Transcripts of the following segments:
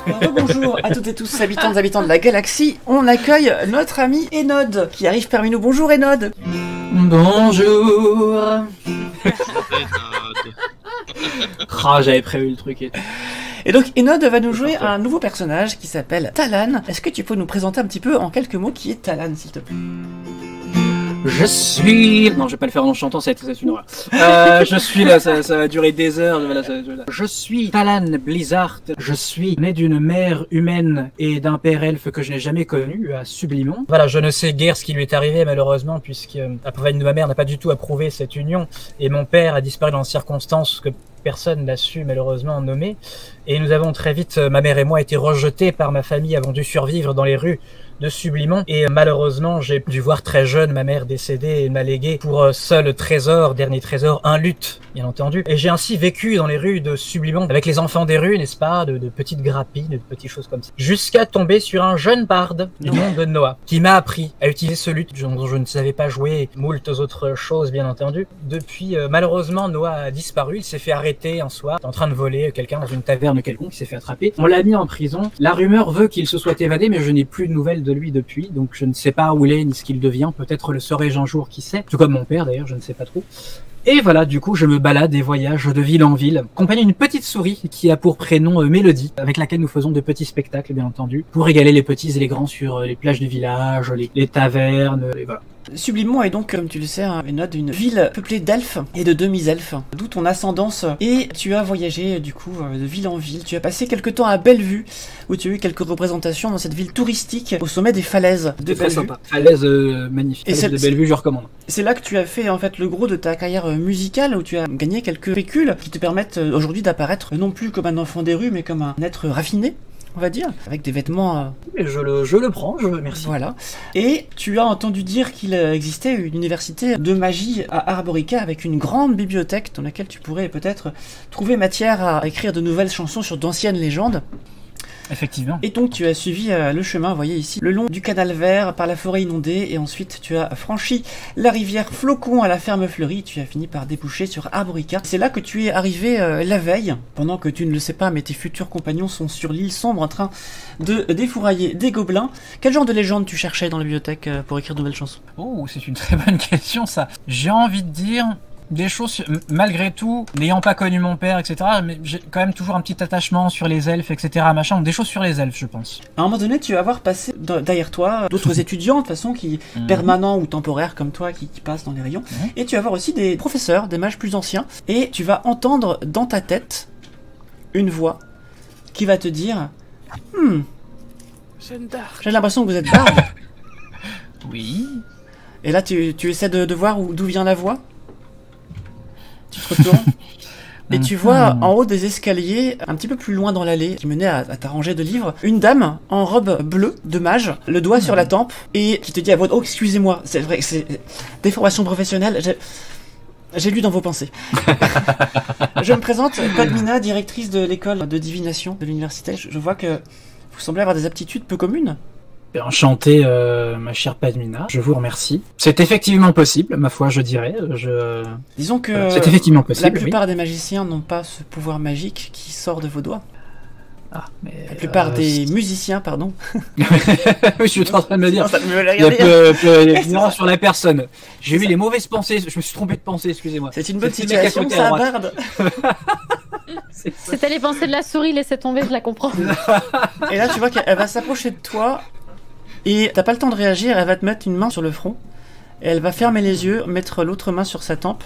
Bonjour à toutes et tous, habitants de la galaxie. On accueille notre ami Enod qui arrive parmi nous. Bonjour Enod. Bonjour. Ah, j'avais prévu le truc. Et donc Enod va nous jouer un nouveau personnage qui s'appelle Talane. Est-ce que tu peux nous présenter un petit peu en quelques mots qui est Talane, s'il te plaît? Je suis... Non, je vais pas le faire en chantant, c'est une horreur. Je suis là, ça va durer des heures. Je suis Talane Blizzard. Je suis né d'une mère humaine et d'un père elfe que je n'ai jamais connu, à Sublimon. Voilà, je ne sais guère ce qui lui est arrivé, malheureusement, puisque la compagne de ma mère n'a pas du tout approuvé cette union. Et mon père a disparu dans des circonstances que personne n'a su malheureusement nommer. Et nous avons très vite, ma mère et moi, été rejetés par ma famille, avons dû survivre dans les rues de Sublimon. Et malheureusement, j'ai dû voir très jeune ma mère décédée et m'a légué pour seul trésor, dernier trésor, un luth, bien entendu. Et j'ai ainsi vécu dans les rues de Sublimon avec les enfants des rues, n'est-ce pas, de petites grappines, de petites choses comme ça. Jusqu'à tomber sur un jeune barde du nom de Noah, qui m'a appris à utiliser ce luth dont je ne savais pas jouer, moult autres choses, bien entendu. Depuis, malheureusement, Noah a disparu, il s'est fait arrêter un soir, en train de voler quelqu'un dans une taverne quelconque, il s'est fait attraper. On l'a mis en prison. La rumeur veut qu'il se soit évadé, mais je n'ai plus de nouvelles de lui depuis, donc je ne sais pas où il est ni ce qu'il devient. Peut-être le saurai-je un jour, qui sait. Tout comme mon père d'ailleurs, je ne sais pas trop. Et voilà, du coup, je me balade et voyage de ville en ville, accompagné d'une petite souris qui a pour prénom Mélodie, avec laquelle nous faisons de petits spectacles, bien entendu, pour régaler les petits et les grands sur les plages du village, les tavernes, et voilà. Sublimon est donc, comme tu le sais, Enod, une ville peuplée d'elfes et de demi-elfes, d'où ton ascendance. Et tu as voyagé, du coup, de ville en ville. Tu as passé quelques temps à Bellevue, où tu as eu quelques représentations dans cette ville touristique, au sommet des falaises de Bellevue. Très sympa. Falaise magnifique. Falaise de Bellevue, je recommande. C'est là que tu as fait, en fait, le gros de ta carrière musicale, où tu as gagné quelques pécules qui te permettent aujourd'hui d'apparaître non plus comme un enfant des rues, mais comme un être raffiné, on va dire, avec des vêtements... Je le prends, merci. Voilà. Et tu as entendu dire qu'il existait une université de magie à Arborica avec une grande bibliothèque dans laquelle tu pourrais peut-être trouver matière à écrire de nouvelles chansons sur d'anciennes légendes. Effectivement. Et donc tu as suivi le chemin, vous voyez ici, le long du canal vert, par la forêt inondée, et ensuite tu as franchi la rivière Flocon à la ferme fleurie, tu as fini par déboucher sur Arborica. C'est là que tu es arrivé la veille, pendant que tu ne le sais pas, mais tes futurs compagnons sont sur l'île sombre en train de défourailler des gobelins. Quel genre de légende tu cherchais dans la bibliothèque pour écrire de nouvelles chansons? Oh, c'est une très bonne question ça. J'ai envie de dire... des choses, malgré tout, n'ayant pas connu mon père, etc., mais j'ai quand même toujours un petit attachement sur les elfes, etc., machin, des choses sur les elfes, je pense. À un moment donné, tu vas avoir passé derrière toi d'autres étudiants, de façon, permanents ou temporaires comme toi, qui passent dans les rayons, et tu vas avoir aussi des professeurs, des mages plus anciens, et tu vas entendre dans ta tête une voix qui va te dire j'ai l'impression que vous êtes barde. Oui. Et là, tu essaies de voir d'où vient la voix. Tu te retournes et tu vois en haut des escaliers, un petit peu plus loin dans l'allée, qui menait à ta rangée de livres, une dame en robe bleue de mage, le doigt sur la tempe, et qui te dit à voix haute, oh excusez-moi, c'est vrai que c'est des formations professionnelles, j'ai lu dans vos pensées. Je me présente, Padmina, directrice de l'école de divination de l'université. Je vois que vous semblez avoir des aptitudes peu communes. Enchanté, ma chère Padmina, je vous remercie. C'est effectivement possible, ma foi, je dirais. Disons que c'est effectivement possible, la plupart des magiciens n'ont pas ce pouvoir magique qui sort de vos doigts. Ah, mais la plupart des musiciens, pardon. Oui, je suis en train de me dire. Ça me il y a peu sur la personne. J'ai eu les mauvaises pensées, je me suis trompé de pensée, excusez-moi. C'est une bonne situation, ça, barde. C'était les pensées de la souris, laissez tomber, je la comprends. Et là, tu vois qu'elle va s'approcher de toi. Et t'as pas le temps de réagir, elle va te mettre une main sur le front, et elle va fermer les yeux, mettre l'autre main sur sa tempe,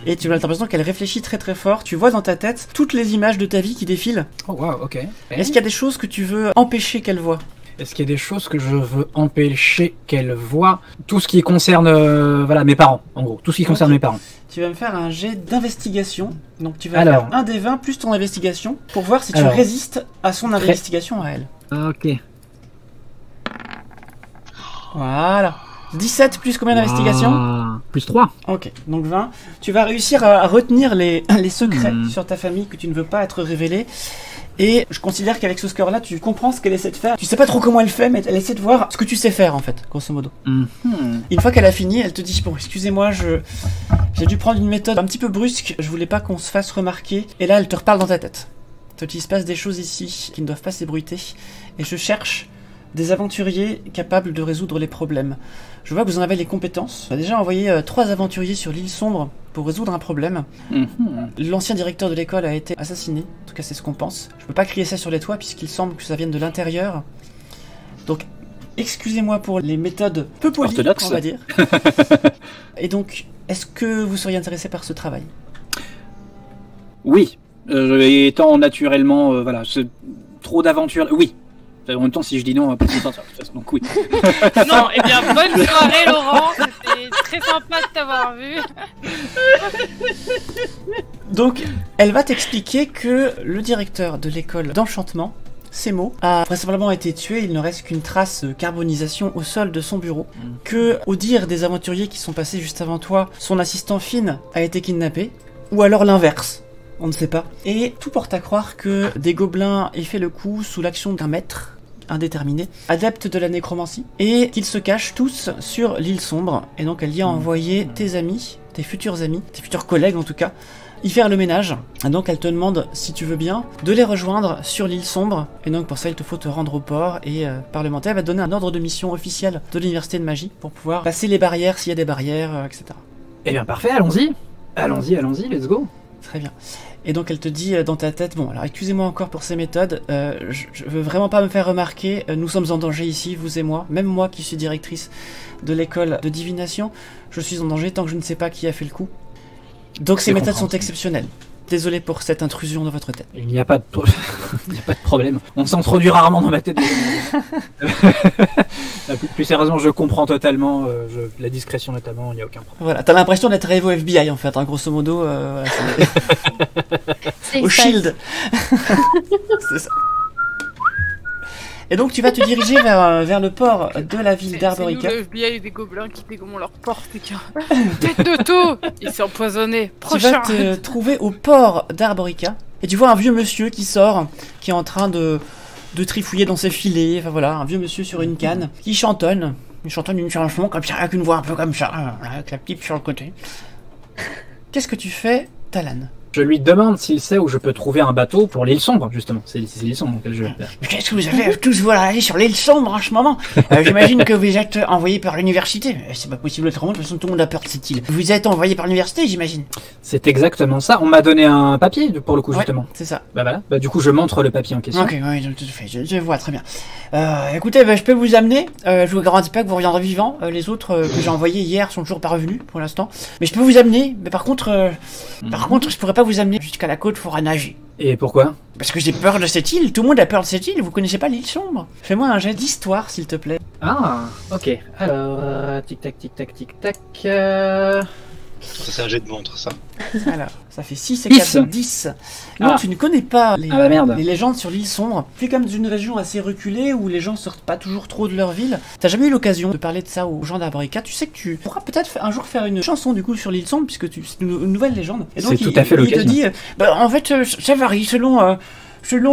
et tu as l'impression qu'elle réfléchit très très fort. Tu vois dans ta tête toutes les images de ta vie qui défilent. Oh wow, ok. Est-ce qu'il y a des choses que tu veux empêcher qu'elle voie? Est-ce qu'il y a des choses que je veux empêcher qu'elle voie? Tout ce qui concerne voilà, mes parents, en gros, tout ce qui concerne mes parents. Tu vas me faire un jet d'investigation, donc tu vas faire un des 20 plus ton investigation, pour voir si tu résistes à son investigation à elle. Ok. Voilà. 17 plus combien d'investigation? Plus 3. Ok, donc 20. Tu vas réussir à retenir les secrets sur ta famille que tu ne veux pas être révélés. Et je considère qu'avec ce score-là, tu comprends ce qu'elle essaie de faire. Tu sais pas trop comment elle fait, mais elle essaie de voir ce que tu sais faire, en fait, grosso modo. Une fois qu'elle a fini, elle te dit, bon, excusez-moi, j'ai dû prendre une méthode un petit peu brusque. Je voulais pas qu'on se fasse remarquer. Et là, elle te reparle dans ta tête. Il se passe des choses ici qui ne doivent pas s'ébruiter. Et je cherche des aventuriers capables de résoudre les problèmes. Je vois que vous en avez les compétences. On a déjà envoyé 3 aventuriers sur l'île sombre pour résoudre un problème. L'ancien directeur de l'école a été assassiné. En tout cas, c'est ce qu'on pense. Je peux pas crier ça sur les toits puisqu'il semble que ça vienne de l'intérieur. Donc, excusez-moi pour les méthodes peu polies, orthodoxes, on va dire. Et donc, est-ce que vous seriez intéressé par ce travail? Oui. Étant naturellement, voilà, trop d'aventures. Oui. En même temps, si je dis non, on va pas se faire ça. Donc oui. Non, eh bien, bonne soirée, Laurent. C'était très sympa de t'avoir vu. Donc, elle va t'expliquer que le directeur de l'école d'enchantement, Semo, a vraisemblablement été tué. Il ne reste qu'une trace de carbonisation au sol de son bureau. Que, au dire des aventuriers qui sont passés juste avant toi, son assistant Finn a été kidnappé. Ou alors l'inverse. On ne sait pas. Et tout porte à croire que des gobelins aient fait le coup sous l'action d'un maître indéterminé, adepte de la nécromancie, et qu'ils se cachent tous sur l'île sombre. Et donc elle y a envoyé tes amis, tes futurs collègues en tout cas, y faire le ménage. Et donc elle te demande, si tu veux bien, de les rejoindre sur l'île sombre. Et donc pour ça il te faut te rendre au port et parlementer. Elle va te donner un ordre de mission officiel de l'université de magie pour pouvoir passer les barrières s'il y a des barrières, etc. Eh bien parfait, allons-y. Allons-y, let's go. Très bien. Et donc elle te dit dans ta tête, bon alors excusez-moi encore pour ces méthodes, je veux vraiment pas me faire remarquer, nous sommes en danger ici, vous et moi, même moi qui suis directrice de l'école de divination, je suis en danger tant que je ne sais pas qui a fait le coup. Donc ces méthodes sont exceptionnelles. Désolé pour cette intrusion dans votre tête. Il n'y a pas de problème. On s'introduit rarement dans ma tête. Plus sérieusement, je comprends totalement. La discrétion notamment, il n'y a aucun problème. Voilà, t'as l'impression d'être arrivé au FBI en fait, hein, grosso modo. Voilà, au Shield. C'est ça. Et donc tu vas te diriger vers le port de la ville d'Arborica. C'est nous, le FBI, des gobelins qui dégomment leur porte. Tête de tout. Il s'est empoisonné. Prochain. Tu vas te trouver au port d'Arborica. Et tu vois un vieux monsieur qui sort, qui est en train de trifouiller dans ses filets. Enfin voilà, un vieux monsieur sur une canne, qui chantonne. Il chantonne une chanson comme ça, avec une voix un peu comme ça, avec la pipe sur le côté. Qu'est-ce que tu fais, Talon? Je lui demande s'il sait où je peux trouver un bateau pour l'île sombre, justement. C'est l'île sombre que je vais faire. Qu'est-ce que vous avez tous vous aller sur l'île sombre en ce moment? J'imagine que vous êtes envoyé par l'université. C'est pas possible autrement, de toute façon tout le monde a peur de cette île. Vous êtes envoyé par l'université, j'imagine. C'est exactement ça. On m'a donné un papier, pour le coup, justement. Ouais, c'est ça. Bah voilà. Bah du coup, je montre le papier en question. Ok, oui, tout à fait. Je vois, très bien. Écoutez, je peux vous amener. Je vous garantis pas que vous reviendrez vivant. Les autres que j'ai envoyés hier sont toujours pas revenus, pour l'instant. Mais je peux vous amener. Mais par contre, je pourrais pas vous amener jusqu'à la côte, faudra nager. Et pourquoi? Parce que j'ai peur de cette île, tout le monde a peur de cette île, vous connaissez pas l'île sombre? Fais-moi un jet d'histoire, s'il te plaît. Ah, ok. Alors, tic-tac, tic-tac, tic-tac... Ça, c'est un jet de montre, ça. Alors, ça fait 6 et 4, 10. Non, tu ne connais pas les légendes sur l'île sombre. Tu es comme dans une région assez reculée où les gens sortent pas toujours trop de leur ville. T'as jamais eu l'occasion de parler de ça aux gens d'Arborica. Tu sais que tu pourras peut-être un jour faire une chanson du coup sur l'île sombre puisque c'est une nouvelle légende. Et donc c'est tout à fait l'occasion. Il te dit, en fait, ça varie selon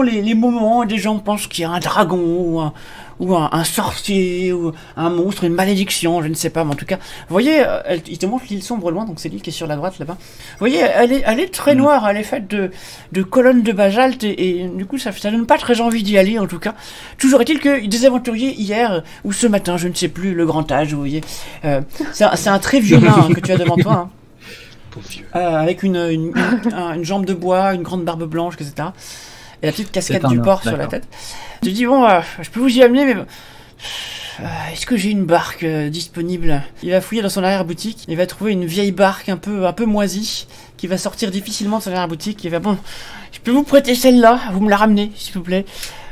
les moments. Des gens pensent qu'il y a un dragon ou un sorcier, ou un monstre, une malédiction, je ne sais pas, mais en tout cas, vous voyez, il te montre l'île sombre loin, donc c'est l'île qui est sur la droite là-bas. Vous voyez, elle est très noire, elle est faite de colonnes de basalte, et du coup, ça donne pas très envie d'y aller, en tout cas. Toujours est-il que des aventuriers hier, ou ce matin, je ne sais plus, le grand âge, vous voyez, c'est un très vieux nain que tu as devant toi, hein. Pauvre vieux. Avec une jambe de bois, une grande barbe blanche, etc. Et la petite casquette du port sur la tête. Tu dis, bon, je peux vous y amener, mais... est-ce que j'ai une barque disponible? Il va fouiller dans son arrière-boutique, il va trouver une vieille barque un peu moisie, qui va sortir difficilement de son arrière-boutique, il va, bon, je peux vous prêter celle-là, vous me la ramenez, s'il vous plaît.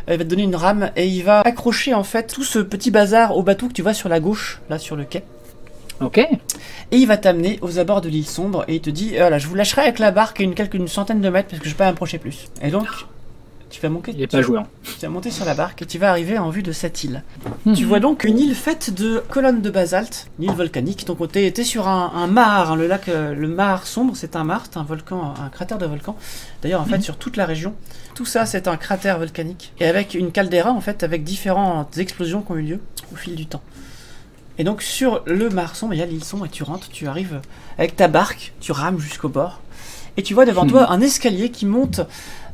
Il va te donner une rame, et il va accrocher, en fait, tout ce petit bazar au bateau que tu vois sur la gauche, là, sur le quai. Ok. Et il va t'amener aux abords de l'île sombre, et il te dit, voilà, je vous lâcherai avec la barque une centaine de mètres, parce que je peux pas m'approcher plus. Et donc... Tu vas monter, il est pas joueur. Tu vas monter sur la barque et tu vas arriver en vue de cette île. Tu vois donc une île faite de colonnes de basalte, une île volcanique. Donc t'es sur un mar, hein, le lac, le mar sombre, c'est un mar, c'est un volcan, un cratère de volcan. D'ailleurs en fait sur toute la région, tout ça c'est un cratère volcanique. Et avec une caldeira en fait, avec différentes explosions qui ont eu lieu au fil du temps. Et donc sur le mar sombre, il y a l'île sombre et tu rentres, tu arrives avec ta barque, tu rames jusqu'au bord. Et tu vois devant toi un escalier qui monte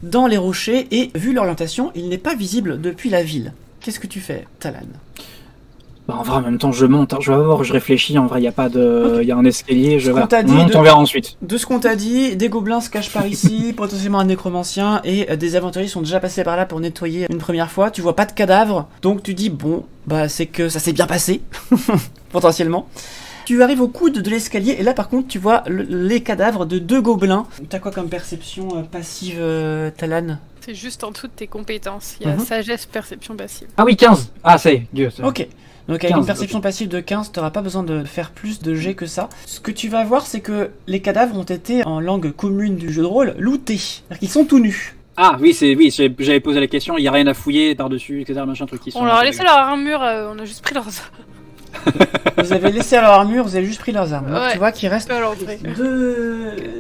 dans les rochers et, vu l'orientation, il n'est pas visible depuis la ville. Qu'est-ce que tu fais, Talan? Bah, en vrai, en même temps, je monte. Je vais voir, je réfléchis. En vrai, il n'y a pas de. Il y a un escalier. Ce qu'on t'a dit on monte, on verra ensuite. De ce qu'on t'a dit, des gobelins se cachent par ici, potentiellement un nécromancien, et des aventuriers sont déjà passés par là pour nettoyer une première fois. Tu vois pas de cadavres, donc tu dis, bon, bah c'est que ça s'est bien passé, potentiellement. Tu arrives au coude de l'escalier, et là par contre, tu vois les cadavres de 2 gobelins. T'as quoi comme perception passive, Talan? C'est juste en dessous de tes compétences. Il y a sagesse, perception passive. Ah oui, 15. Ah, ça y est, Dieu. Ok. Donc avec 15, une perception passive de 15, t'auras pas besoin de faire plus de jets que ça. Ce que tu vas voir, c'est que les cadavres ont été, en langue commune du jeu de rôle, lootés. C'est-à-dire qu'ils sont tout nus. Ah oui, j'avais posé la question. Il n'y a rien à fouiller par-dessus, etc. Machin, truc qui sont. On leur a laissé leur armure, on a juste pris leurs Vous avez laissé leur armure, vous avez juste pris leurs armes. Donc Ouais. tu vois qu'il reste à l'entrée.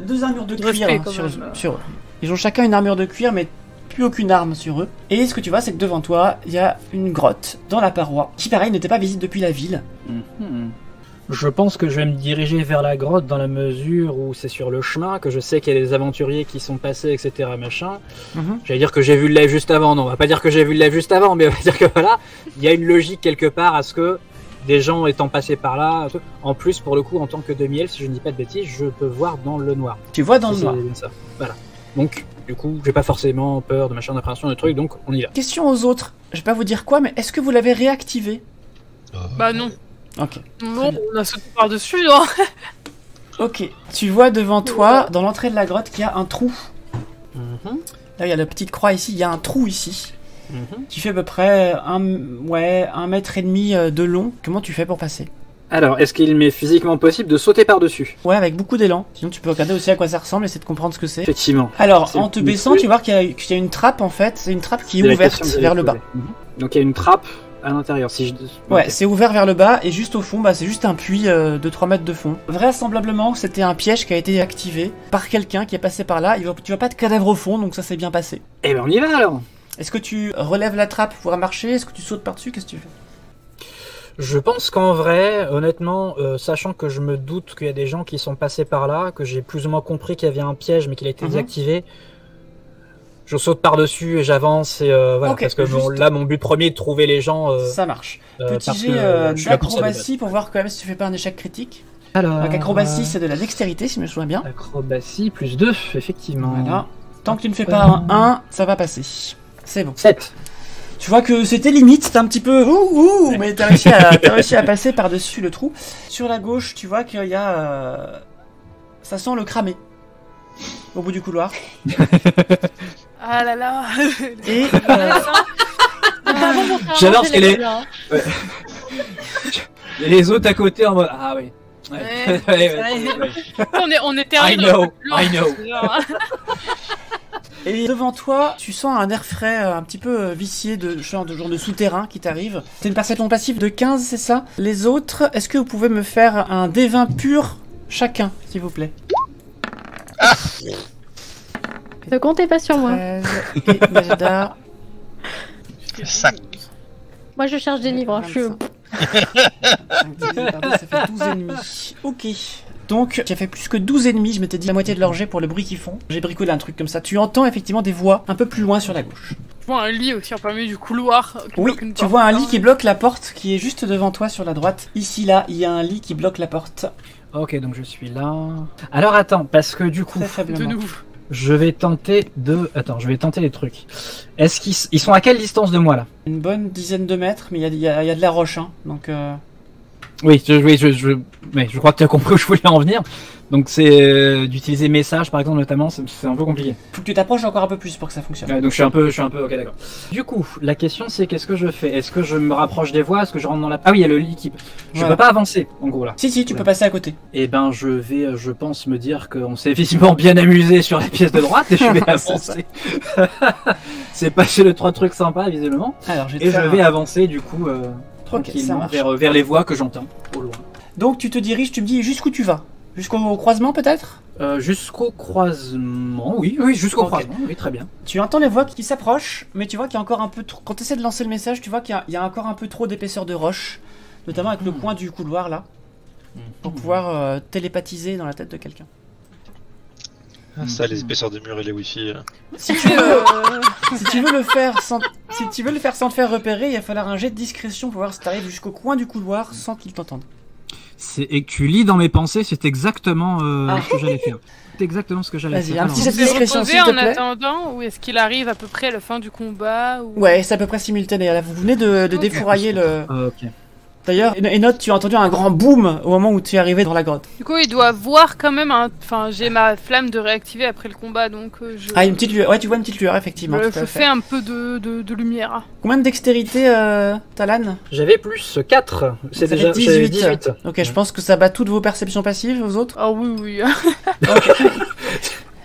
deux armures de cuir Respect, hein, quand même. sur eux. Ils ont chacun une armure de cuir, mais plus aucune arme sur eux. Et ce que tu vois, c'est que devant toi, il y a une grotte dans la paroi, qui pareil n'était pas visible depuis la ville. Je pense que je vais me diriger vers la grotte dans la mesure où c'est sur le chemin, que je sais qu'il y a des aventuriers qui sont passés, etc. Machin. J'allais dire que j'ai vu le live juste avant. Non, on va pas dire que j'ai vu le live juste avant, mais on va dire que voilà, il y a une logique quelque part à ce que des gens étant passés par là. En plus, pour le coup, en tant que demi-elfe, si je ne dis pas de bêtises, je peux voir dans le noir. Tu vois dans le Si noir. c'est ça. Voilà. Donc, du coup, j'ai pas forcément peur de machin, d'appréhension, de trucs, donc on y va. Question aux autres. Je vais pas vous dire quoi, mais est-ce que vous l'avez réactivé? Bah non. Ok. Non, on a sauté par-dessus, non. Ok. Tu vois devant toi, dans l'entrée de la grotte, qu'il y a un trou. Là, il y a la petite croix ici, il y a un trou ici. Qui fait à peu près 1,5 mètre de long. Comment tu fais pour passer? Alors, est-ce qu'il m'est physiquement possible de sauter par-dessus? Ouais, avec beaucoup d'élan. Sinon, tu peux regarder aussi à quoi ça ressemble, essayer de comprendre ce que c'est. Effectivement. Alors, C'est en te le baissant, truc. tu vois qu'il y a une trappe en fait. C'est une trappe qui est C'est la ouverte question que j'allais vers le bas. poser. Donc il y a une trappe à l'intérieur. Si je... Ouais, Ok. c'est ouvert vers le bas et juste au fond, bah, c'est juste un puits de 3 mètres de fond. Vraisemblablement, c'était un piège qui a été activé par quelqu'un qui est passé par là. Tu vois pas de cadavre au fond, donc ça s'est bien passé. Eh ben on y va alors. Est-ce que tu relèves la trappe pour marcher? Est-ce que tu sautes par-dessus? Qu'est-ce que tu fais? Je pense qu'en vrai, honnêtement, sachant que je me doute qu'il y a des gens qui sont passés par là, que j'ai plus ou moins compris qu'il y avait un piège mais qu'il a été désactivé, je saute par-dessus et j'avance et voilà, Ok, parce que juste- là mon but premier est de trouver les gens. Ça marche. Petit parce jet que je suis là pour ça de d'acrobatie pour voir quand même si tu fais pas un échec critique. Alors, Donc acrobatie, c'est de la dextérité, si je me souviens bien. acrobatie plus 2, effectivement. Voilà. Tant que tu ne fais pas un 1, ça va passer. C'est bon. 7. Tu vois que c'était limite, c'était un petit peu mais t'as réussi à passer par-dessus le trou. Sur la gauche, tu vois qu'il y a... ça sent le cramé. Au bout du couloir. Ah là là. Et J'adore parce qu'elle est- Là. Et les autres à côté en mode ah oui. Ouais. Ouais. Ouais. on était arrivés I dans know, le plan. I know. Et devant toi, tu sens un air frais un petit peu vicié de genre de souterrain qui t'arrive. C'est une perception passive de 15, c'est ça? Les autres, est-ce que vous pouvez me faire un D20 pur chacun, s'il vous plaît? Ne comptez pas sur moi. 13, et Majda. 5. Moi, je cherche des livres. Je suis... 5 divisé par 2, ça fait 12 ennemis. Ok. Donc, tu as fait plus que 12 ennemis, je m'étais dit la moitié de leur jet pour le bruit qu'ils font. J'ai bricolé un truc comme ça. Tu entends effectivement des voix un peu plus loin sur la gauche. Je vois un lit aussi en plein milieu du couloir. qui Oui, bloque une tu porte. vois un lit qui bloque la porte qui est juste devant toi sur la droite. Ici, là, il y a un lit qui bloque la porte. Ok, donc je suis là. Alors attends, parce que du coup, Très De faiblement. nouveau. je vais tenter de. Attends, je vais tenter les trucs. Est-ce qu'ils sont à quelle distance de moi là? Une bonne dizaine de mètres, mais il y a de la roche, hein. Donc, Oui, je crois que tu as compris où je voulais en venir. Donc c'est d'utiliser message par exemple notamment, c'est un peu compliqué. faut que tu t'approches encore un peu plus pour que ça fonctionne. Donc je suis un peu ok d'accord. Du coup, la question c'est qu'est-ce que je fais? Est-ce que je me rapproche des voies? Est-ce que je rentre dans la... Ah oui, il y a le lit qui... Je Voilà. peux pas avancer en gros là. Si, tu peux passer à côté. Et ben je vais, je pense me dire qu'on s'est visiblement bien amusé sur la pièce de droite et je vais avancer. C'est passé le 3 trucs sympas visiblement. Alors, je vais te Et je faire vais un- avancer du coup ça tranquillement marche. vers les voies que j'entends au loin. Donc, tu te diriges, tu me dis jusqu'où tu vas? Jusqu'au croisement, peut-être? Jusqu'au croisement, oui, jusqu'au Ok. croisement, oui, très bien. Tu entends les voix qui s'approchent, mais tu vois qu'il y a encore un peu trop... Quand tu essaies de lancer le message, tu vois qu'il y a encore un peu trop d'épaisseur de roche, notamment avec le coin du couloir, là, pour pouvoir télépathiser dans la tête de quelqu'un. Ça, les épaisseurs des murs et les wifi. Si tu veux, si tu veux le faire sans, si tu veux le faire sans te faire repérer, il va falloir un jet de discrétion pour voir si t'arrives jusqu'au coin du couloir sans qu'il t'entende. Et que tu lis dans mes pensées, c'est exactement ce que j'allais faire. C'est exactement ce que j'allais Vas-y, faire. un petit Alors, jet de discrétion s'il te en plaît. attendant, ou est-ce qu'il arrive à peu près à la fin du combat ou... Ouais, c'est à peu près simultané. Là, vous venez de Ok. défourailler le... ok. D'ailleurs, Enoch, tu as entendu un grand boom au moment où tu es arrivé dans la grotte. Du coup, il doit voir quand même Enfin, j'ai ma flamme de réactiver après le combat, donc je... Ah, une petite lueur. Ouais, tu vois une petite lueur, effectivement. je tout à fais fait. un peu de lumière. Combien de dextérité, Talan? J'avais plus 4. C'est Ça déjà fait j'avais 18. Ok, je pense que ça bat toutes vos perceptions passives, aux autres. Ah oui, oui.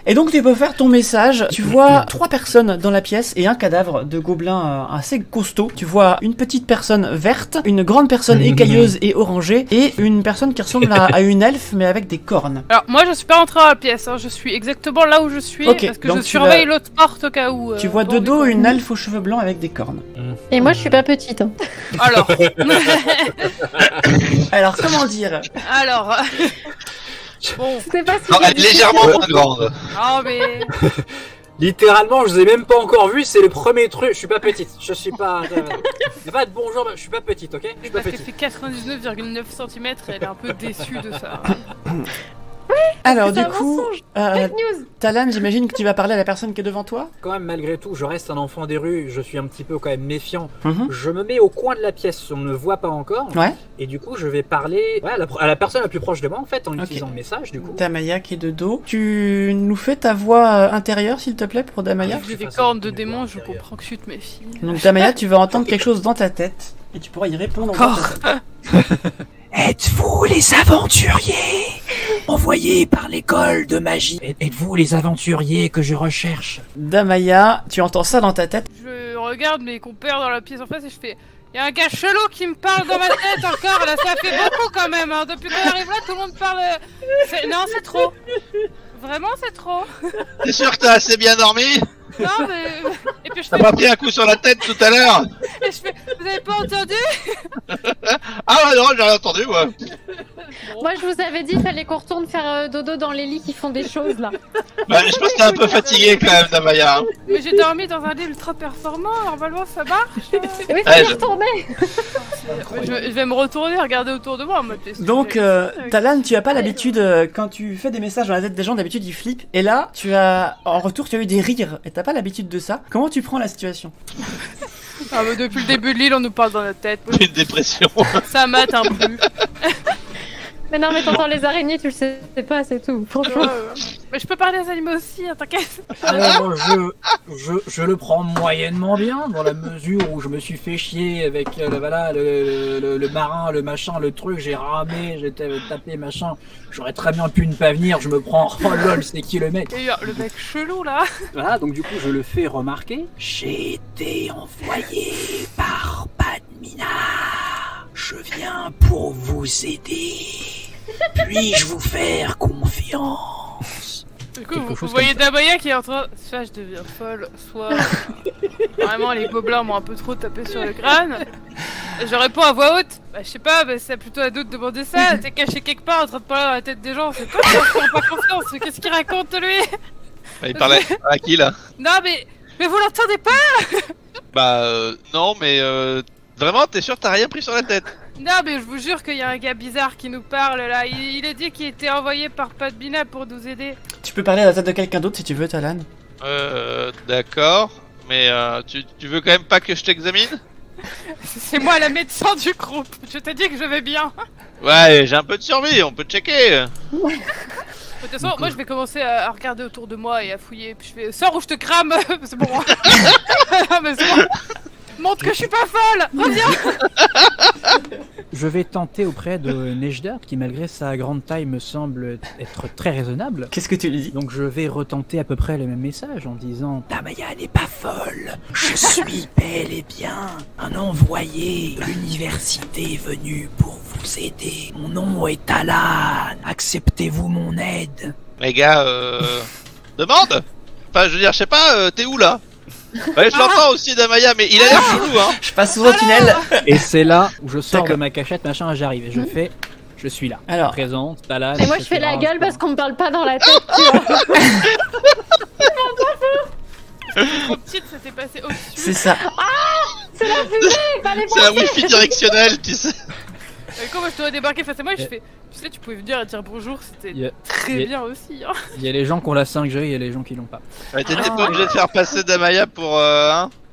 Et donc tu peux faire ton message. Tu vois 3 personnes dans la pièce et un cadavre de gobelin assez costaud. Tu vois une petite personne verte, une grande personne écailleuse et orangée, et une personne qui ressemble à une elfe mais avec des cornes. Alors, moi, je suis pas rentrée dans la pièce, hein. Je suis exactement là où je suis, Ok, parce que donc je tu surveille vas- l'autre porte au cas où... Tu vois de bon, dos du coup. une elfe aux cheveux blancs avec des cornes. Et moi, je suis pas petite. Hein. Alors... Alors comment dire? Alors... Bon... C'était pas ce Non, que elle est légèrement moins grande. Ah, mais... Littéralement, je vous ai même pas encore vu, c'est le premier truc. Je suis pas petite. Je suis pas. Y'a pas de bonjour, je suis pas petite, ok? Je suis pas Parce qu'elle petite. fait 99,9 cm, elle est un peu déçue de ça. Alors C'est du un coup, mensonge. Fake news. Talan, j'imagine que tu vas parler à la personne qui est devant toi. Quand même, malgré tout, je reste un enfant des rues. Je suis un petit peu quand même méfiant. Mhm. Je me mets au coin de la pièce, on ne me voit pas encore. Ouais. Et du coup, je vais parler à la personne la plus proche de moi, en fait, en Ok. utilisant le message, du coup. Damaya qui est de dos. Tu nous fais ta voix intérieure s'il te plaît pour Damaya. J'ai des cornes de démon, je comprends que je suis de mes filles. Donc Damaya, tu vas entendre quelque chose dans ta tête et tu pourras y répondre. dans ta tête. Êtes-vous les aventuriers envoyés par l'école de magie? Êtes-vous les aventuriers que je recherche? Damaya, tu entends ça dans ta tête. Je regarde mes compères dans la pièce en face et je fais... Y'a un gars chelou qui me parle dans ma tête encore, là ça fait beaucoup quand même, hein. Depuis qu'on arrive là, tout le monde parle... Non, c'est trop. Vraiment, c'est trop. T'es sûr que t'as assez bien dormi? Non, mais... Et puis je T'as fais... pas pris un coup sur la tête tout à l'heure? Et je fais... Vous avez pas entendu? Ah ouais, non, j'ai rien entendu, moi. Moi, je vous avais dit, il fallait qu'on retourne faire dodo dans les lits qui font des choses là. Bah, je pense que t'es un peu fatigué quand même, Damaya. Hein. Mais j'ai dormi dans un lit ultra performant, normalement ça marche. Et oui, Ouais, faut y je- retourner. Je vais me retourner, regarder autour de moi en mode... Donc Talan, tu as pas l'habitude quand tu fais des messages dans la tête des gens, d'habitude ils flippent. Et là, en retour, tu as eu des rires et t'as pas l'habitude de ça. Comment tu prends la situation? Ah, mais depuis le début de l'île, on nous parle dans la tête. J'ai une dépression. Ça mate un peu. Mais non, mais t'entends les araignées, tu le sais pas, c'est tout. Franchement. Mais je peux parler des animaux aussi, hein, t'inquiète. Je le prends moyennement bien, dans la mesure où je me suis fait chier avec le marin, le machin, le truc, j'ai ramé, j'ai tapé, machin. J'aurais très bien pu ne pas venir, je me prends, oh lol, c'est qui le mec? Et le mec chelou là. Voilà, donc du coup je le fais remarquer. J'ai été envoyé par Padmina. Je viens pour vous aider. Puis-je vous faire confiance? Du coup, Quelque vous chose voyez comme ça. Damaya qui est en train... Soit je deviens folle, soit... Vraiment, les gobelins m'ont un peu trop tapé sur le crâne. Je réponds à voix haute. Bah, je sais pas, bah, c'est plutôt à d'autres de demander ça. T'es caché quelque part en train de parler dans la tête des gens. C'est quoi ça? Je prends pas confiance. Qu'est-ce qu'il raconte, lui? Il parlait à qui, là? Non, mais vous l'entendez pas? Bah, non, mais vraiment, t'es sûr que t'as rien pris sur la tête? Non, mais je vous jure qu'il y a un gars bizarre qui nous parle, là. Il a dit qu'il était envoyé par Padmina pour nous aider. Tu peux parler à la tête de quelqu'un d'autre si tu veux, Talan. D'accord. Mais tu veux quand même pas que je t'examine? C'est moi la médecin du groupe. Je t'ai dit que je vais bien. Ouais, j'ai un peu de survie, on peut checker. De toute façon, moi je vais commencer à regarder autour de moi et à fouiller. Puis je fais sors ou je te crame. C'est bon. Non, mais c'est bon. Montre que je suis pas folle. Reviens. Je vais tenter auprès de Nejda, qui malgré sa grande taille me semble être très raisonnable. Qu'est-ce que tu lui dis? Donc je vais retenter à peu près le même message en disant Damaya n'est pas folle, je suis bel et bien un envoyé de l'université venu pour vous aider. Mon nom est Talan, acceptez-vous mon aide? Les gars, demande. Enfin, je veux dire, je sais pas, t'es où là? Ouais, je l'entends aussi, Damaya, mais il a l'air chelou, hein. Je passe sous un tunnel. Et c'est là où je sors D'accord. de ma cachette, machin, j'arrive et je fais Je suis là. Alors. Présente, Talane. Et moi je fais la gueule parce qu'on me parle pas dans la tête, tu vois. Mon titre s'était passé au-dessus. C'est ça. C'est la fumée, fallait C'est un wifi directionnel, tu sais. Quand moi je dois débarquer face à moi, je fais. Tu sais, tu pouvais venir et dire bonjour, c'était très bien aussi. Hein. Il y a les gens qui ont la 5G et il y a les gens qui l'ont pas. Ouais, t'étais pas obligé de faire passer Damaya pour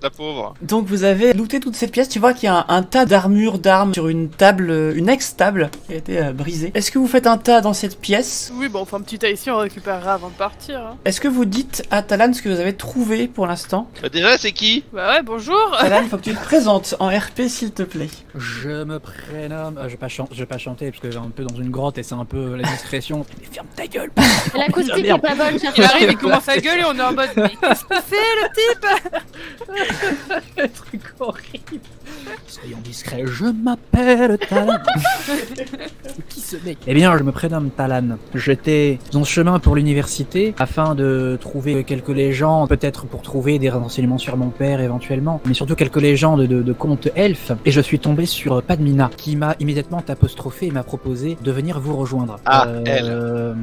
la pauvre. Donc vous avez looté toute cette pièce, tu vois qu'il y a un tas d'armures, d'armes sur une table, une ex-table qui a été brisée. Est-ce que vous faites un tas dans cette pièce? Oui, bon, enfin, un petit tas ici, on récupérera avant de partir. Hein. Est-ce que vous dites à Talane ce que vous avez trouvé pour l'instant? Bah, déjà, c'est qui? Bah ouais, bonjour. Talane, faut que tu te présentes en RP s'il te plaît. Je me prénomme. Je vais pas chanter parce que j'ai un peu dans une grotte et c'est un peu la discrétion. Mais ferme ta gueule! L'acoustique est Merde. pas bonne, cher Il arrive, il commence à gueuler, on est en mode. Mais qu'est-ce que c'est le type? Un truc horrible. Soyons discrets, je m'appelle Talane. Qui ce mec? Eh bien, je me prénomme Talane. J'étais dans ce chemin pour l'université afin de trouver quelques légendes, peut-être pour trouver des renseignements sur mon père éventuellement, mais surtout quelques légendes de contes elfes. Et je suis tombé sur Padmina, qui m'a immédiatement apostrophé et m'a proposé de venir vous rejoindre. Ah, elle.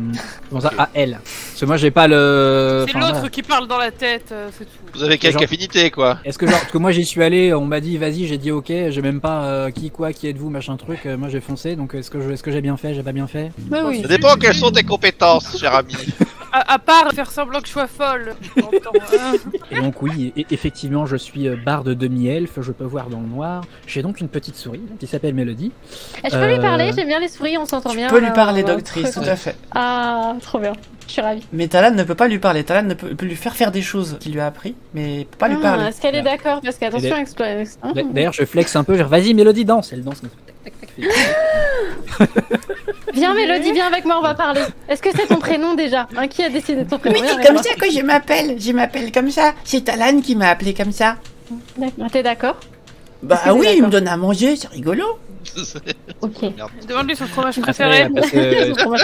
Comment ça? Ah, elle. Parce que moi, j'ai pas le. C'est Enfin, l'autre voilà. qui parle dans la tête, c'est tout. Vous avez quelques Genre- affinités, quoi. Est-ce que genre, parce que moi j'y suis allé, on m'a dit vas-y, j'ai dit ok, j'ai même pas qui êtes-vous, machin truc, moi j'ai foncé, donc est-ce que j'ai bien fait, j'ai pas bien fait? Bah oui. Ça dépend quelles sont tes compétences, cher ami. À part faire semblant que je sois folle. J'entends, hein. Et donc oui, effectivement je suis barde demi-elfe, je peux voir dans le noir, j'ai donc une petite souris qui s'appelle Mélodie. Je peux lui parler, j'aime bien les souris, on s'entend bien. Tu peux lui parler, on va- doctrice, tout à fait. Ah, trop bien. Je suis ravie. Mais Talane ne peut pas lui parler. Talane ne peut lui faire des choses qu'il lui a appris, mais peut pas lui parler. Est-ce qu'elle est d'accord? Parce qu'attention, exploit. D'ailleurs je flex un peu, genre vas-y Mélodie danse, elle danse comme ça. Tac, tac, tac. Viens, Mélodie, viens avec moi, on va parler. Est-ce que c'est ton prénom déjà? Qui a décidé de ton prénom? Mais Viens c'est avec comme moi. ça que je m'appelle comme ça. C'est Talane qui m'a appelé comme ça. D'accord. T'es d'accord? Bah Est-ce que oui, t'es il me d'accord? donne à manger, c'est rigolo. Ok. Demande-lui son fromage Après, préféré. parce que, excusez-moi,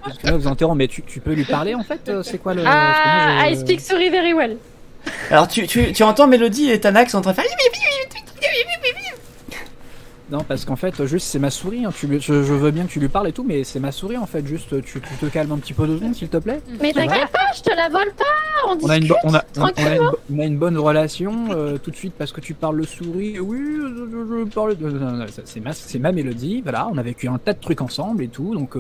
parce que je vous interromps, mais tu peux lui parler en fait, c'est quoi le... parce que moi, Ah, I speak souris very well. Alors tu entends Mélodie et Tanax en train de faire. Non, parce qu'en fait, juste c'est ma souris, hein. Je veux bien que tu lui parles et tout, mais c'est ma souris en fait, juste tu te calmes un petit peu 2 secondes s'il te plaît. Mais Ça va t'inquiète pas, je te la vole pas. On On a une, discute. on a une bonne relation, tout de suite parce que tu parles de souris, oui, je parle de... Non, c'est ma Mélodie, voilà, on a vécu un tas de trucs ensemble et tout, donc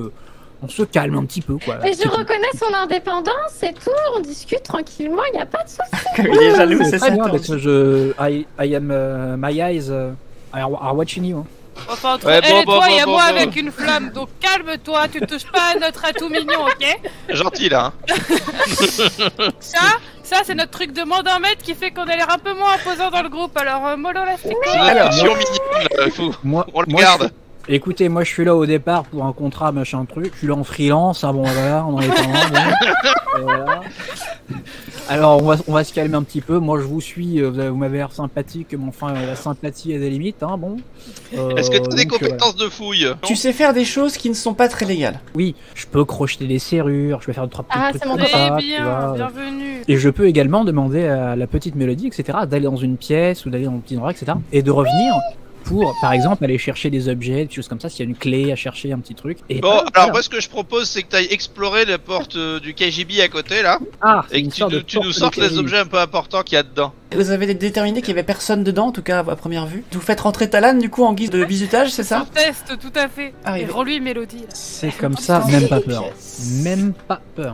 on se calme un petit peu quoi. Mais C'est je tout. reconnais son indépendance et tout, on discute tranquillement, y a pas de souci. Il est jaloux, c'est Très ça. bien, parce que I am, my eyes are watching you. Hein. Enfin, entre Ouais, elle et bon, toi, il y a bon, moi bon. avec une flamme, donc calme-toi, tu touches pas à notre atout mignon, ok? Gentil, là. Hein. Ça c'est notre truc de moins d'un mètre qui fait qu'on a l'air un peu moins imposant dans le groupe, alors mollo là, c'est C'est Alors, notre mission mignonne, fou. Moi, On le moi, garde. Écoutez, moi je suis là au départ pour un contrat machin truc, je suis là en freelance, ah bon voilà, on en est pas loin, bon. Voilà. Alors on va se calmer un petit peu, moi je vous suis, vous m'avez l'air sympathique, mais enfin la sympathie a des limites, hein, bon. Est-ce que t'as des donc, compétences de fouille? Tu sais faire des choses qui ne sont pas très légales. oui, je peux crocheter des serrures, je peux faire 2-3 petits Ah, trucs c'est mon comme copain. ça, Très tu bien, vois. bienvenue. Et je peux également demander à la petite Mélodie, etc., d'aller dans une pièce ou d'aller dans un petit endroit, etc., et de revenir pour, par exemple, aller chercher des objets, des choses comme ça, s'il y a une clé à chercher, un petit truc. Et Bon, voilà, alors voilà. moi ce que je propose c'est que t'ailles explorer la porte du KGB à côté là, Ah, c'est et une que sorte de tu nous porte sortes de les clé. objets un peu importants qu'il y a dedans. Vous avez déterminé qu'il y avait personne dedans, en tout cas à première vue. Vous faites rentrer Talane du coup en guise de bisutage, c'est ça? On teste, tout à fait. Arrivé. Et rends-lui Mélodie. Là. C'est comme ça, même pas peur. Même pas peur.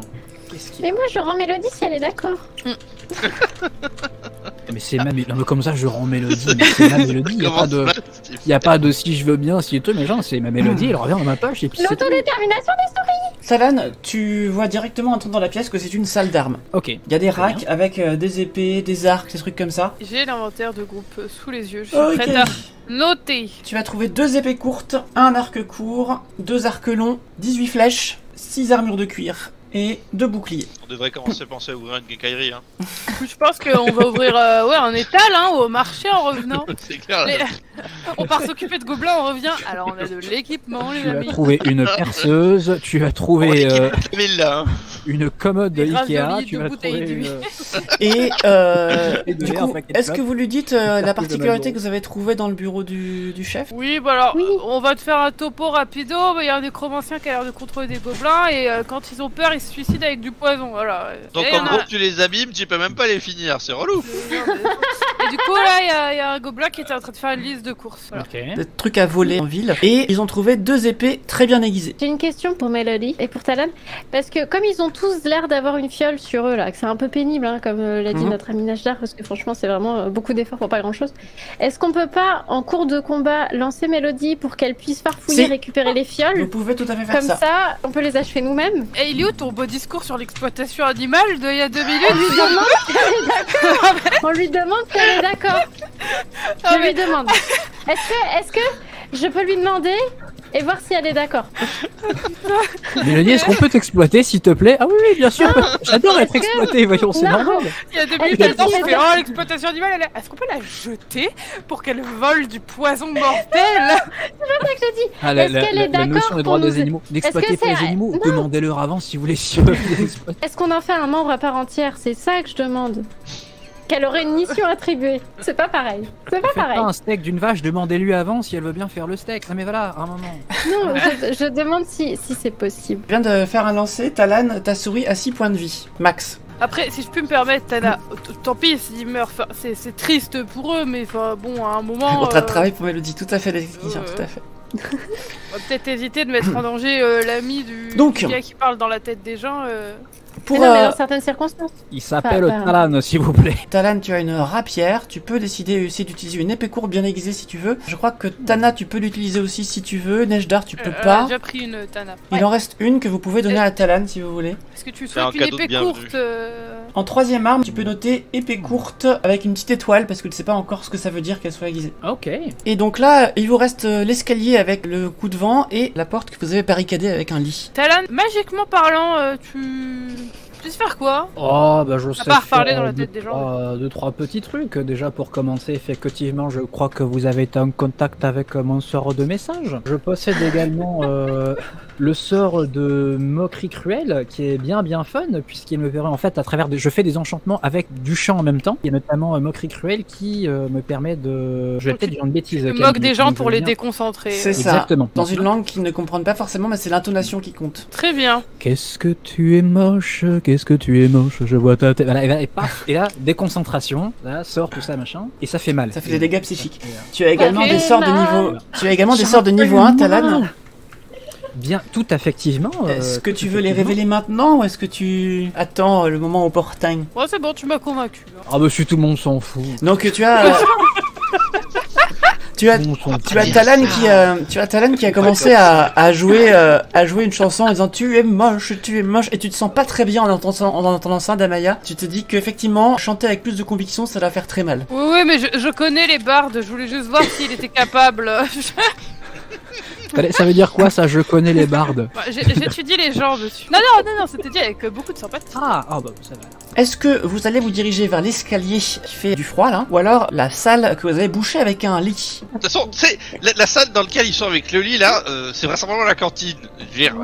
Qu'est-ce qu'il Mais moi je rends Mélodie si elle est d'accord. Mais c'est ma mélodie. Non, mais comme ça, je rends Mélodie. Mais c'est ma mélodie. Y a Comment pas de, ça, Steve? y a pas de si je veux bien, si tout, mais genre, c'est ma mélodie, elle revient dans ma poche et puis c'est tout. L'autodétermination des souris. Talane, tu vois directement en entrant dans la pièce que c'est une salle d'armes. Ok. Il y a des Très racks bien. avec des épées, des arcs, des trucs comme ça. J'ai l'inventaire de groupe sous les yeux, je suis Ok. prête à noter. Tu vas trouver 2 épées courtes, un arc court, 2 arcs longs, 18 flèches, 6 armures de cuir et 2 boucliers. On devrait commencer à penser à ouvrir une quincaillerie. Hein. Je pense qu'on va ouvrir ouais, un étal hein, au marché en revenant. C'est clair. Les- On part s'occuper de gobelins, on revient. Alors on a de l'équipement, les Tu as amis. trouvé une perceuse, tu as On va trouvé équiper la ville là. Hein. une commode Des Ikea, raviolis, tu deux vas bouteilles trouver d'huile. Et Et de du l'air, un coup, paquet de est-ce que clopes. vous lui dites la particularité que vous avez trouvée dans le bureau du chef? Oui, bah alors, Oui. on va te faire un topo rapido. Il y a un nécromancien qui a l'air de contrôler des gobelins et quand ils ont peur, ils se suicident avec du poison. Voilà. Donc Et en on a- gros, tu les abîmes, tu peux même pas les finir, c'est relou. Et du coup, là, il y a un gobelin qui était en train de faire une liste de courses. Voilà. Ok. Des trucs à voler en ville. Et ils ont trouvé 2 épées très bien aiguisées. J'ai une question pour Melody et pour Talon. Parce que comme ils ont tous l'air d'avoir une fiole sur eux, là, que c'est un peu pénible, hein, comme l'a dit Mhm. notre ami Najdar, parce que franchement, c'est vraiment beaucoup d'efforts pour pas grand-chose. Est-ce qu'on peut pas, en cours de combat, lancer Melody pour qu'elle puisse farfouiller, Si. récupérer les Vous fioles? pouvez tout à fait faire Comme ça. ça, on peut les achever nous-mêmes. Et il est où ton beau discours sur l'exploitation animale d'il y a 2 minutes? On lui demande si elle est d'accord. On lui demande si elle est d'accord. Ah, Je lui demande. Est-ce que je peux lui demander et voir si elle est d'accord? Mélanie, est-ce qu'on peut t'exploiter s'il te plaît? Ah oui, oui, bien sûr. J'adore être Est-ce que- exploité, voyons, c'est Non. normal. Il y a 2 Est-ce minutes, que elle danse, tu on es fait oh l'exploitation animale, est-ce qu'on peut la jeter pour qu'elle vole du poison mortel? Je dis, Ah, Est-ce qu'elle est la notion d'accord des droits pour des nous- animaux. N'exploitez Est-ce que pas les c'est- animaux, Non. demandez-leur avant si vous voulez si vous les exploiter. est-ce qu'on en fait un membre à part entière? C'est ça que je demande. Qu'elle aurait une mission attribuée. C'est pas pareil. C'est pas Faites pareil. pas un steak d'une vache, demandez-lui avant si elle veut bien faire le steak. Non mais voilà, à un moment. Non, je demande si c'est possible. Je viens de faire un lancer. Talan, ta souris a 6 points de vie. Max. Après, si je peux me permettre, Tana, tant pis s'ils meurent, enfin, c'est triste pour eux, mais enfin, bon, à un moment. Contrat de travail pour Mélodie. Tout à fait, technicien, tout à fait. On va peut-être éviter de mettre en danger l'ami du Donc. gars qui parle dans la tête des gens. Pour Mais non, mais dans certaines circonstances. Il s'appelle Pas- Talan, s'il vous plaît. Talan, tu as une rapière. Tu peux décider aussi d'utiliser une épée courte bien aiguisée si tu veux. Je crois que Tana, tu peux l'utiliser aussi si tu veux. Nejdar, tu peux Elle a pas. déjà pris une Tana. Il en reste une que vous pouvez donner à Talan si vous voulez. Est-ce que tu C'est un souhaites une cadeau de épée bienvenue. courte En 3ème arme, tu peux noter épée courte avec une petite étoile parce que tu ne sais pas encore ce que ça veut dire qu'elle soit aiguisée. Ok. Et donc là, il vous reste l'escalier avec le coup de vent et la porte que vous avez barricadée avec un lit. Talan, magiquement parlant, tu peux faire quoi? Oh, bah je sais part faire parler dans la tête des gens. deux, trois petits trucs. Déjà pour commencer, effectivement, je crois que vous avez été en contact avec mon sort de message. Je possède également le sort de moquerie cruelle qui est bien fun puisqu'il me permet en fait à travers je fais des enchantements avec du chant en même temps. Il y a notamment moquerie cruelle qui me permet de... Je vais peut-être dire une bêtise. Tu Camille, moques des mais gens tu pour me les viens. déconcentrer. C'est ça. Exactement. Dans une langue qu'ils ne comprennent pas forcément, mais c'est l'intonation qui compte. Très bien. Qu'est-ce que tu es moche, qu'est-ce que tu es moche, je vois ta tête. Voilà, et paf, et là, déconcentration, là, sort tout ça, machin, et ça fait mal. Ça fait des dégâts psychiques. Tu as également Ok, des sorts de mal. niveau. Tu as également des sorts de niveau 1, Talan. Bien, tout effectivement. Est-ce que tu veux les révéler maintenant ou est-ce que tu attends le moment opportun? Bon, c'est bon, tu m'as convaincu. Ah bah si tout le monde s'en fout. Donc tu as. Tu as, Tout le monde s'en fout. tu as Talan qui a commencé à jouer une chanson en disant tu es moche et tu te sens pas très bien en entendant ça d'Amaya. Tu te dis qu'effectivement chanter avec plus de conviction ça va faire très mal. Oui, mais je connais les bardes, je voulais juste voir s'il était capable. Allez, ça veut dire quoi ça, je connais les bardes? Bah, j'étudie les gens dessus. Non, c'était dit avec beaucoup de sympathie. Ah bah ça va. Est-ce que vous allez vous diriger vers l'escalier qui fait du froid là ou alors la salle que vous avez bouchée avec un lit? De toute façon, c'est la salle dans laquelle ils sont avec le lit là, c'est vraisemblablement la cantine. Je veux dire,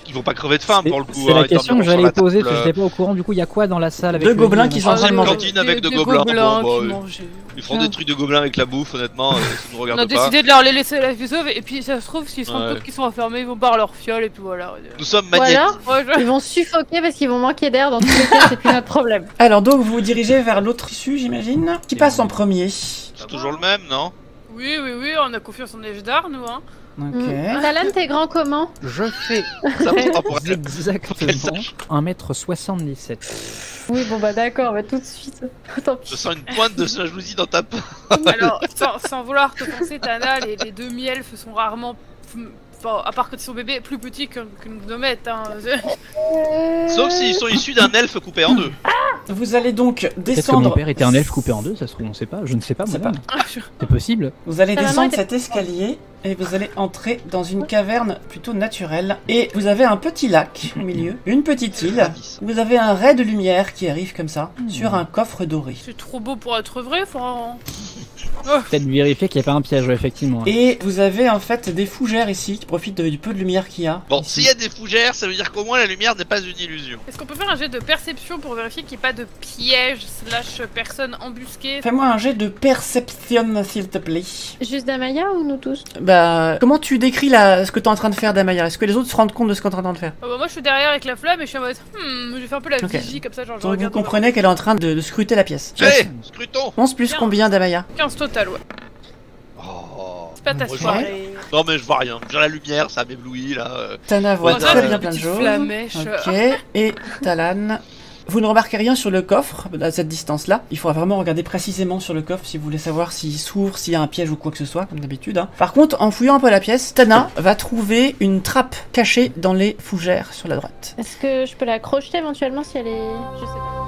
ils vont pas crever de faim pour le coup. C'est la hein, ils question dormiront que sur j'allais la poser, table. je n'étais pas au courant, du coup il y a quoi dans la salle avec Deux le gobelins lit, qui sont en machin train de manger. Cantine avec des de gobelins. gobelins Bon, qui bah, mangeaient. ils feront des trucs de gobelins avec la bouffe, honnêtement, ça nous On regarde a pas. décidé de leur les laisser la vie sauve et puis ça se trouve s'ils se rendent Ouais. compte qu'ils sont enfermés ils vont boire leur fiole et puis voilà. Nous sommes Ou magnétiques. alors, Ouais, ils vont suffoquer parce qu'ils vont manquer d'air. Dans tous les cas, c'est plus notre problème. Alors donc vous vous dirigez vers l'autre issue j'imagine. Qui passe en premier? C'est toujours le même, non? Oui, on a confiance en Nejdar nous hein. Ok. Talan, t'es grand comment? Je fais Ça va pour elle. exactement 1m77. Oui, bon bah d'accord, bah tout de suite. Tant Je pis. sens une pointe de jalousie dans ta peau. Alors sans vouloir te penser Tana, les demi-elfes sont rarement, enfin, à part quand ils sont bébés, plus petits qu'une gnomette hein. Sauf s'ils sont issus d'un elfe coupé en deux. Vous allez donc Peut-être que mon descendre. père était un elfe coupé en deux, ça se trouve, on sait pas. Je ne sais pas, C'est madame. Ah, C'est possible. Vous allez Ta maman descendre était- cet escalier et vous allez entrer dans une caverne plutôt naturelle. Et vous avez un petit lac au milieu, une petite île. Ravissant. Vous avez un ray de lumière qui arrive comme ça sur un coffre doré. C'est trop beau pour être vrai, faut... Peut-être vérifier qu'il n'y a pas un piège, ouais, effectivement. Et vous avez en fait des fougères ici qui profitent du peu de lumière qu'il y a. Bon, ici. s'il y a des fougères, ça veut dire qu'au moins la lumière n'est pas une illusion. Est-ce qu'on peut faire un jet de perception pour vérifier qu'il n'y ait pas de piège slash personne embusquée? Fais-moi un jet de perception s'il te plaît. Juste Damaya ou nous tous? Bah, comment tu décris ce que t'es en train de faire, Damaya? Est-ce que les autres se rendent compte de ce que t'es en train de faire? Ah bah moi je suis derrière avec la flamme et je suis en mode je fais un peu la Ok. vigie comme ça, genre je Donc vous regarde. comprenez qu'elle est en train de scruter la pièce. Hé, scrutons. 11 plus Bien. combien, Damaya? 15 total, ouais. Oh. C'est pas ta Moi, je soirée. Non mais je vois rien. J'ai la lumière, ça m'éblouit là. Tana voit Ouais, très ouais, bien plein de petite choses. flamèche. Ok, et Talan. Vous ne remarquez rien sur le coffre à cette distance-là. Il faudra vraiment regarder précisément sur le coffre si vous voulez savoir s'il s'ouvre, s'il y a un piège ou quoi que ce soit, comme d'habitude. Hein. Par contre, en fouillant un peu la pièce, Tana va trouver une trappe cachée dans les fougères sur la droite. Est-ce que je peux la crocheter éventuellement si elle est... Je sais pas.